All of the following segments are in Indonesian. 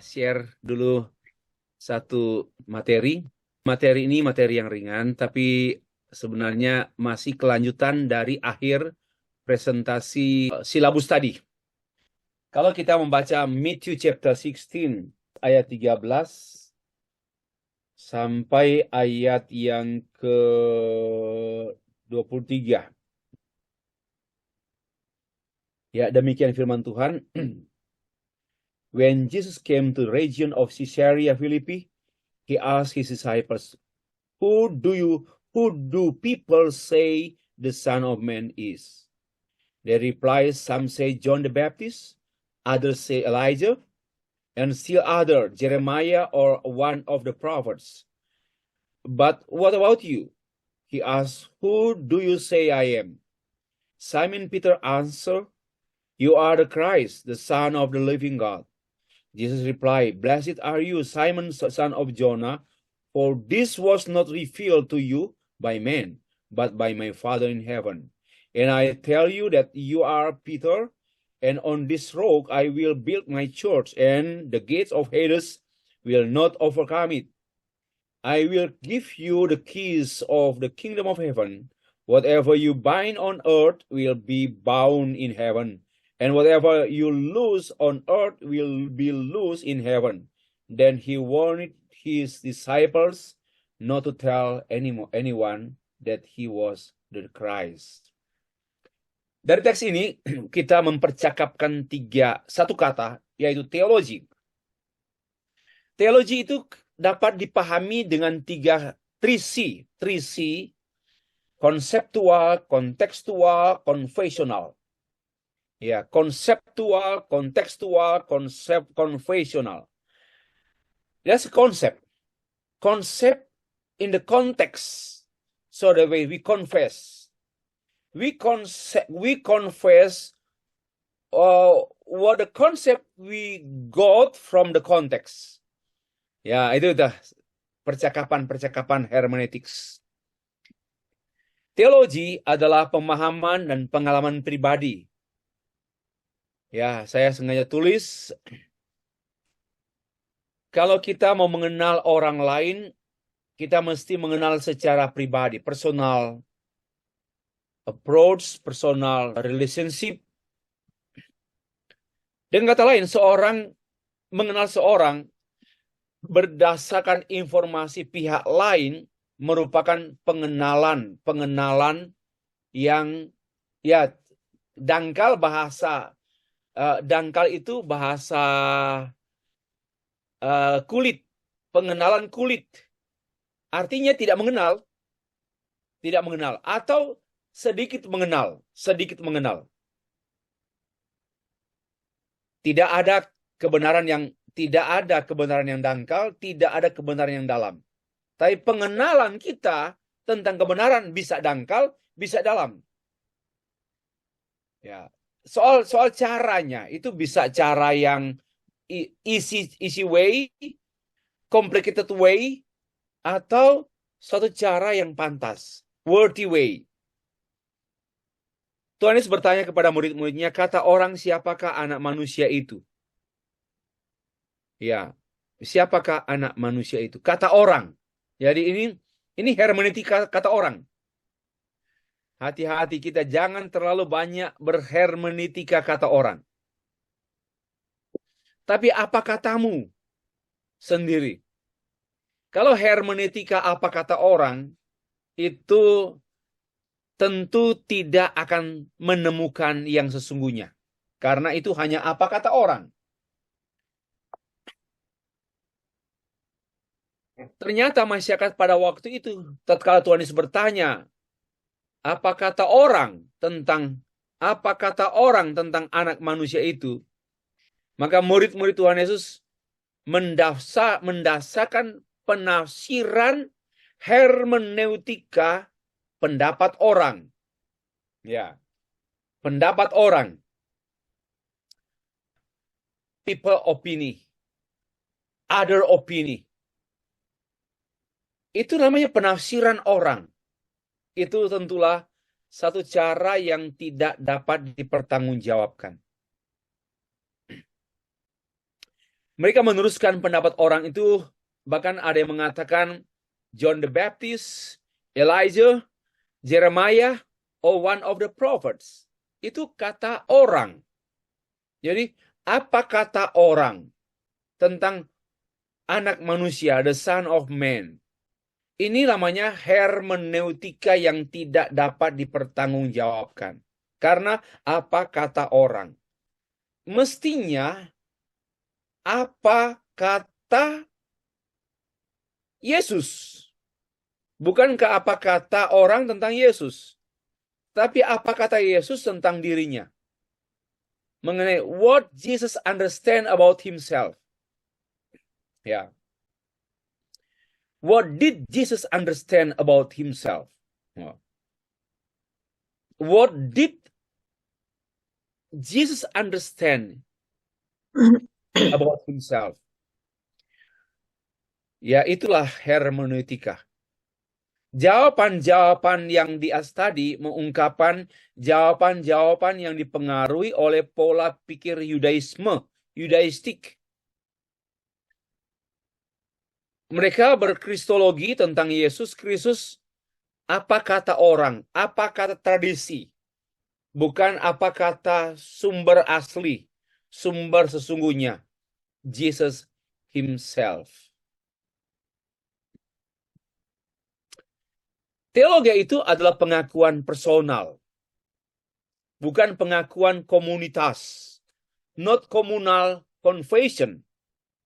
share dulu satu materi. Materi ini materi yang ringan, tapi sebenarnya masih kelanjutan dari akhir presentasi silabus tadi. Kalau kita membaca Matthew chapter 16 ayat 13 sampai ayat yang ke-23. Ya, demikian firman Tuhan. When Jesus came to the region of Caesarea Philippi, he asked his disciples, Who do people say the Son of Man is? They replied, Some say John the Baptist, others say Elijah, and still other Jeremiah or one of the prophets. But what about you? He asked, Who do you say I am? Simon Peter answered, You are the Christ, the Son of the living God. Jesus replied, Blessed are you, Simon, son of Jonah, for this was not revealed to you by men, but by my Father in heaven. And I tell you that you are Peter, and on this rock I will build my church, and the gates of Hades will not overcome it. I will give you the keys of the kingdom of heaven. Whatever you bind on earth will be bound in heaven, and whatever you loose on earth will be loosed in heaven. Then he warned his disciples not to tell anyone that he was the Christ. Dari teks ini kita mempercakapkan satu kata, yaitu teologi. Teologi itu dapat dipahami dengan 3 C, konseptual, kontekstual, konfesional. Ya, konseptual, kontekstual, konfesional. That's a concept. Concept in the context. So the way we confess. We confess what the concept we got from the context. Ya, itu dah percakapan hermeneutics. Teologi adalah pemahaman dan pengalaman pribadi. Ya, saya sengaja tulis, kalau kita mau mengenal orang lain, kita mesti mengenal secara pribadi, personal approach, personal relationship. Dengan kata lain, seorang mengenal seorang berdasarkan informasi pihak lain merupakan pengenalan yang ya dangkal bahasa. Dangkal itu bahasa kulit, pengenalan kulit. Artinya tidak mengenal, atau sedikit mengenal. Tidak ada kebenaran yang dangkal, tidak ada kebenaran yang dalam. Tapi pengenalan kita tentang kebenaran bisa dangkal, bisa dalam. Ya. Soal caranya itu bisa cara yang easy way, complicated way, atau suatu cara yang pantas, worthy way. Tuhan Yesus bertanya kepada murid-muridnya, kata orang siapakah anak manusia itu? Ya, siapakah anak manusia itu? Kata orang. Jadi ini hermeneutika kata orang. Hati-hati kita jangan terlalu banyak berhermeneutika kata orang. Tapi apa katamu sendiri? Kalau hermeneutika apa kata orang, itu tentu tidak akan menemukan yang sesungguhnya. Karena itu hanya apa kata orang. Ternyata masyarakat pada waktu itu, tatkala Tuhan Yesus bertanya, apa kata orang tentang anak manusia itu? Maka murid-murid Tuhan Yesus mendasarkan penafsiran hermeneutika pendapat orang. Ya. Pendapat orang. People opinion. Other opinion. Itu namanya penafsiran orang. Itu tentulah satu cara yang tidak dapat dipertanggungjawabkan. Mereka meneruskan pendapat orang itu, bahkan ada yang mengatakan John the Baptist, Elijah, Jeremiah, or one of the prophets. Itu kata orang. Jadi, apa kata orang tentang anak manusia, the son of man? Ini namanya hermeneutika yang tidak dapat dipertanggungjawabkan. Karena apa kata orang? Mestinya apa kata Yesus? Bukankah apa kata orang tentang Yesus? Tapi apa kata Yesus tentang dirinya? Mengenai what Jesus understand about himself. Ya. What did Jesus understand about himself? What did Jesus understand about himself? Ya, itulah hermeneutika. Jawaban-jawaban yang di atas tadi mengungkapkan jawaban-jawaban yang dipengaruhi oleh pola pikir Yudaistik. Mereka berkristologi tentang Yesus Kristus, apa kata orang, apa kata tradisi, bukan apa kata sumber asli, sumber sesungguhnya, Jesus himself. Teologi itu adalah pengakuan personal, bukan pengakuan komunitas. Not communal confession,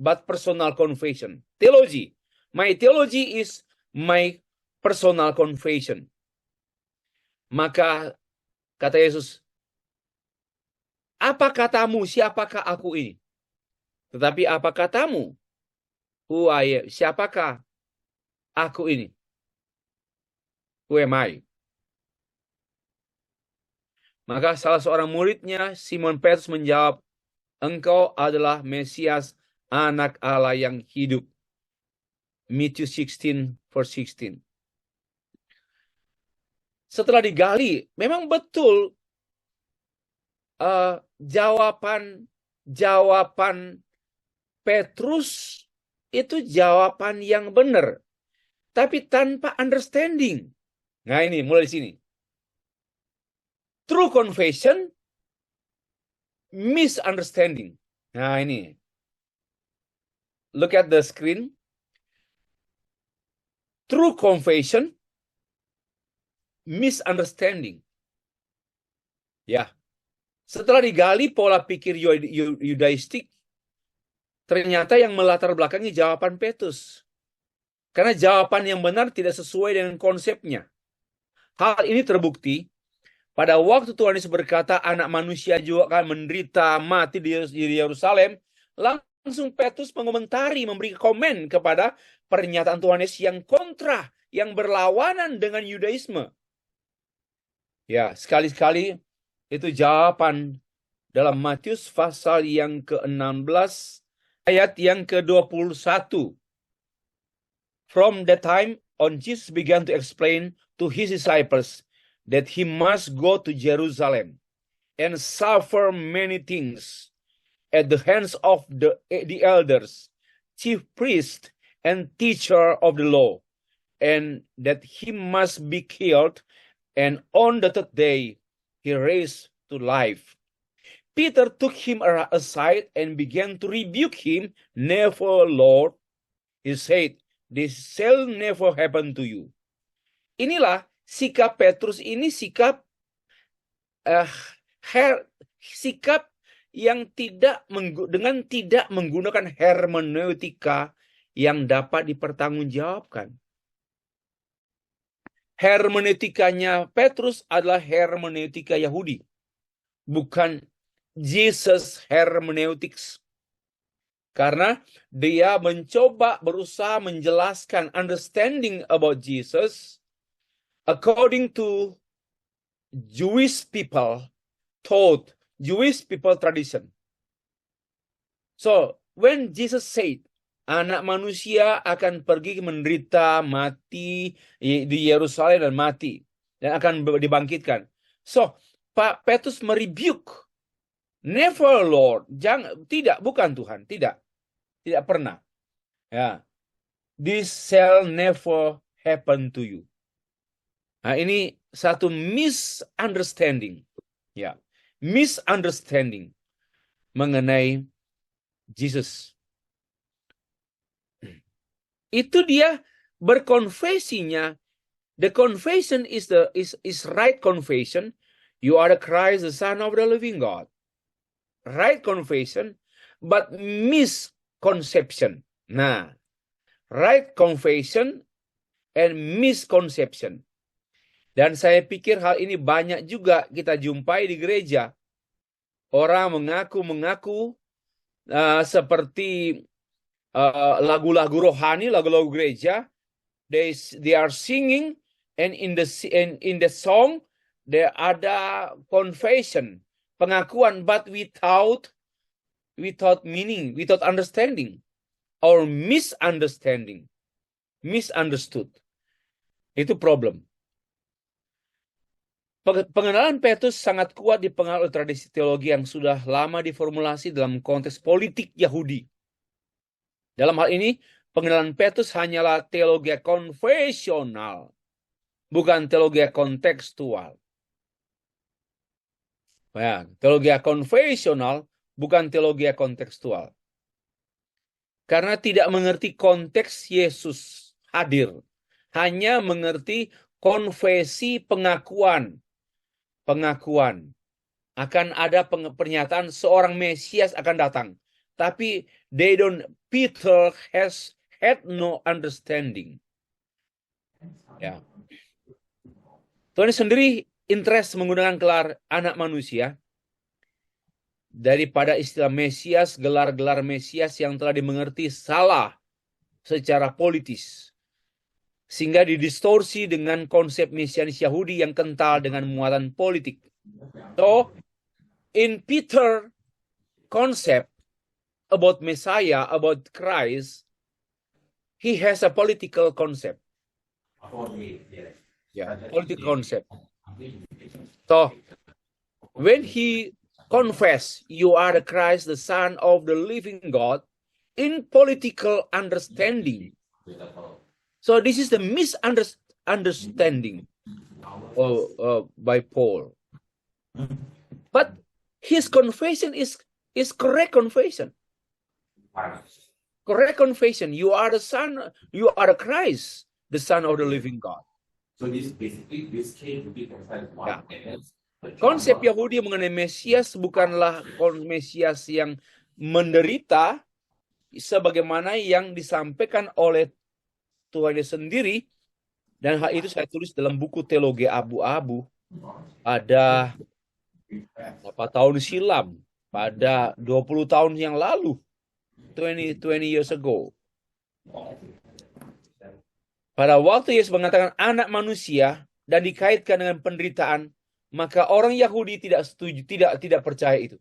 but personal confession. Theology. My theology is my personal confession. Maka kata Yesus, apa katamu, siapakah aku ini? Tetapi apa katamu? Who I am? Siapakah aku ini? Who am I? Maka salah seorang muridnya, Simon Petrus menjawab, engkau adalah Mesias, anak Allah yang hidup. Matthew 16 verse 16. Setelah digali, memang betul jawaban Petrus itu jawaban yang benar, tapi tanpa understanding. Nah ini mulai di sini. True confession, misunderstanding. Nah ini. Look at the screen. True confession, misunderstanding. Ya. Setelah digali pola pikir Yudaistik, ternyata yang melatar belakangi jawaban Petrus. Karena jawaban yang benar tidak sesuai dengan konsepnya. Hal ini terbukti pada waktu Tuhan Yesus berkata anak manusia juga akan menderita mati di Yerusalem. Langsung Petrus mengomentari, memberi komen kepada pernyataan Tuhan Yesus yang kontra, yang berlawanan dengan Yudaisme. Ya, sekali-sekali itu jawaban dalam Matius pasal yang ke-16 ayat yang ke-21. From that time on, Jesus began to explain to his disciples that he must go to Jerusalem and suffer many things at the hands of the elders, chief priests, and teacher of the law, and that he must be killed, and on the third day he raised to life. Peter took him aside and began to rebuke him. Never, Lord, he said, this shall never happen to you. Inilah sikap Petrus ini, sikap yang dengan tidak menggunakan hermeneutika yang dapat dipertanggungjawabkan. Hermeneutikanya Petrus adalah hermeneutika Yahudi, bukan Jesus hermeneutics. Karena dia berusaha menjelaskan understanding about Jesus according to Jewish people thought, Jewish people tradition. So, when Jesus said, anak manusia akan pergi menderita, mati di Yerusalem dan mati, dan akan dibangkitkan. So, Pak Petrus merebuke, never Lord, jangan, tidak, bukan Tuhan, tidak. Tidak pernah. Ya. This shall never happen to you. Nah, ini satu misunderstanding. Ya. Misunderstanding mengenai Jesus. Itu dia berkonfesinya. The confession is right confession. You are the Christ, the Son of the living God. Right confession, but misconception. Nah, right confession and misconception. Dan saya pikir hal ini banyak juga kita jumpai di gereja. Orang mengaku seperti lagu-lagu rohani, lagu-lagu gereja. They are singing, and in the song there ada confession, pengakuan, but without meaning, without understanding, or misunderstanding, misunderstood. Itu problem. Pengenalan Petrus sangat kuat dipengaruhi oleh tradisi teologi yang sudah lama diformulasi dalam konteks politik Yahudi. Dalam hal ini, pengenalan Petrus hanyalah teologi konfesional, bukan teologi kontekstual. Ya, teologi konfesional bukan teologi kontekstual. Karena tidak mengerti konteks Yesus hadir, hanya mengerti konfesi pengakuan akan ada pernyataan seorang Mesias akan datang, tapi Peter had no understanding. Ya, Tuhan sendiri interest menggunakan gelar anak manusia daripada istilah Mesias, gelar-gelar Mesias yang telah dimengerti salah secara politis, sehingga didistorsi dengan konsep mesianis Yahudi yang kental dengan muatan politik. So, in Peter concept about Messiah, about Christ, he has a political concept. Yeah, political concept. So, when he confess, you are the Christ, the Son of the living God, in political understanding. So this is the misunderstanding by Paul. But his confession is correct confession. Correct confession. You are the Son, you are the Christ, the Son of the living God. So this came to be confessed. Ya. Konsep Yahudi mengenai Mesias bukanlah Mesias yang menderita sebagaimana yang disampaikan oleh Tuhan sendiri, dan hal itu saya tulis dalam buku Teologi Abu-Abu ada berapa tahun silam, pada 20 tahun yang lalu, 20 years ago. Pada waktu Yesus mengatakan anak manusia dan dikaitkan dengan penderitaan, maka orang Yahudi tidak setuju, tidak percaya itu.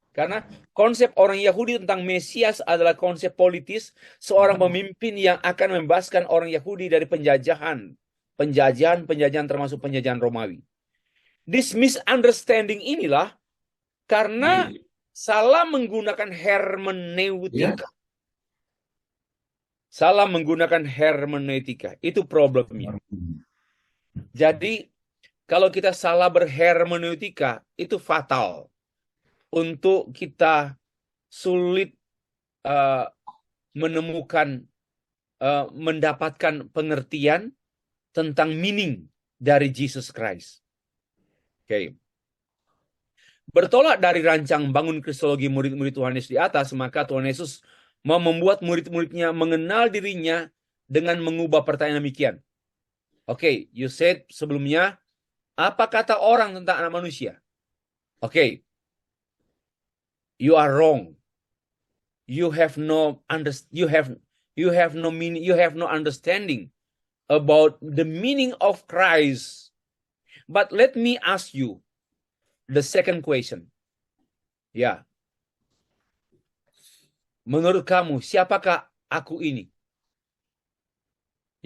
Karena konsep orang Yahudi tentang Mesias adalah konsep politis, seorang pemimpin yang akan membebaskan orang Yahudi dari penjajahan termasuk penjajahan Romawi. This misunderstanding inilah karena salah menggunakan hermeneutika. Salah menggunakan hermeneutika, itu problemnya. Jadi kalau kita salah berhermeneutika, itu fatal. Untuk kita sulit mendapatkan pengertian tentang meaning dari Jesus Christ. Oke. Bertolak dari rancang bangun kristologi murid-murid Tuhan Yesus di atas, maka Tuhan Yesus mau membuat murid-muridnya mengenal dirinya dengan mengubah pertanyaan demikian. Oke, you said sebelumnya, apa kata orang tentang anak manusia? Oke. You are wrong. You have no meaning. You have no understanding about the meaning of Christ. But let me ask you the second question. Ya, menurut kamu siapakah aku ini?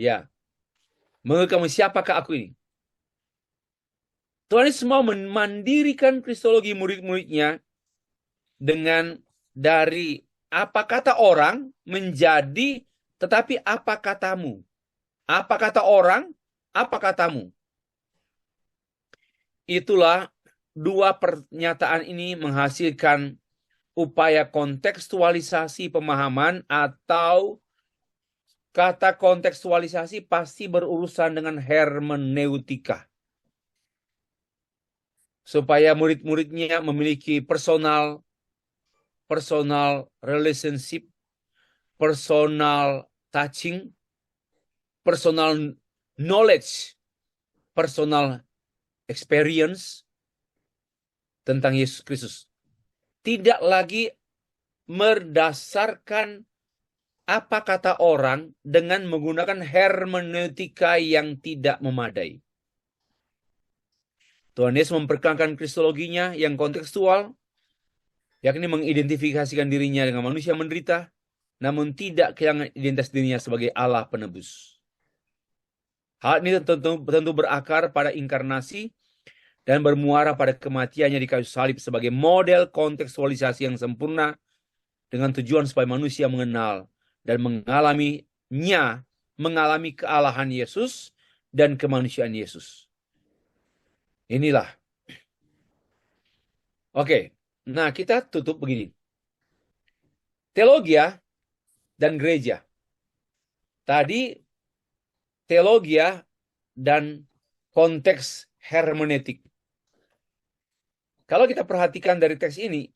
Ya, menurut kamu siapakah aku ini? Tuhan Yesus mau memandirikan kristologi murid-muridnya dengan dari apa kata orang menjadi tetapi apa katamu. Apa kata orang, apa katamu. Itulah dua pernyataan ini menghasilkan upaya kontekstualisasi pemahaman, atau kata kontekstualisasi pasti berurusan dengan hermeneutika. Supaya murid-muridnya memiliki personal relationship, personal touching, personal knowledge, personal experience tentang Yesus Kristus. Tidak lagi berdasarkan apa kata orang dengan menggunakan hermeneutika yang tidak memadai. Tuhan Yesus memperkenalkan kristologinya yang kontekstual, yakni mengidentifikasikan dirinya dengan manusia menderita, namun tidak kehilangan identitas dirinya sebagai Allah penebus. Hal ini tentu berakar pada inkarnasi dan bermuara pada kematiannya di kayu salib sebagai model kontekstualisasi yang sempurna dengan tujuan supaya manusia mengenal dan mengalami kealahan Yesus dan kemanusiaan Yesus. Inilah. Oke, nah kita tutup begini. Teologia dan gereja. Tadi teologia dan konteks hermeneutik. Kalau kita perhatikan dari teks ini,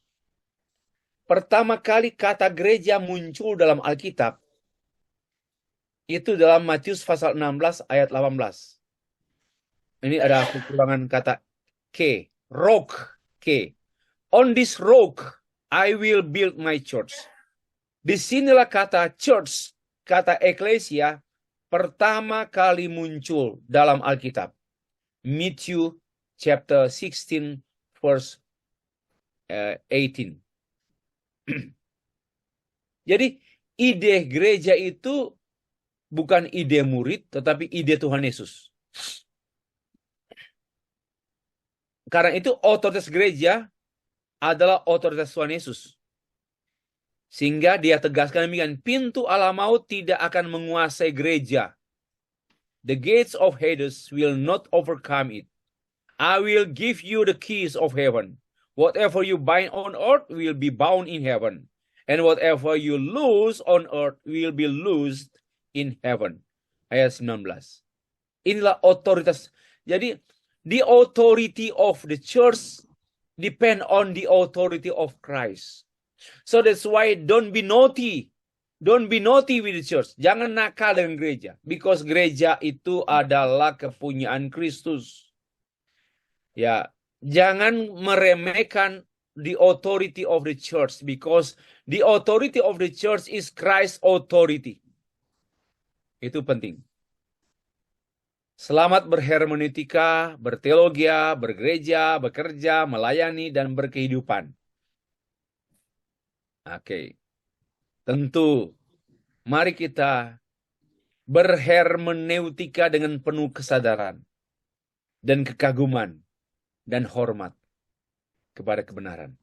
pertama kali kata gereja muncul dalam Alkitab itu dalam Matius pasal 16 ayat 18. Ini ada kekurangan kata K, rock, K. On this rock I will build my church. Disinilah kata church, kata eklesia pertama kali muncul dalam Alkitab. Matthew chapter 16 verse 18. Jadi ide gereja itu bukan ide murid, tetapi ide Tuhan Yesus. Karena itu otoritas gereja adalah otoritas Tuhan Yesus. Sehingga dia tegaskan demikian, pintu alam maut tidak akan menguasai gereja. The gates of Hades will not overcome it. I will give you the keys of heaven. Whatever you bind on earth will be bound in heaven. And whatever you loose on earth will be loosed in heaven. Ayat 19. Inilah otoritas. Jadi, the authority of the church depend on the authority of Christ. So that's why don't be naughty. Don't be naughty with the church. Jangan nakal dengan gereja. Because gereja itu adalah kepunyaan Kristus. Ya, jangan meremehkan the authority of the church. Because the authority of the church is Christ's authority. Itu penting. Selamat berhermeneutika, berteologia, bergereja, bekerja, melayani, dan berkehidupan. Oke. Tentu, mari kita berhermeneutika dengan penuh kesadaran dan kekaguman dan hormat kepada kebenaran.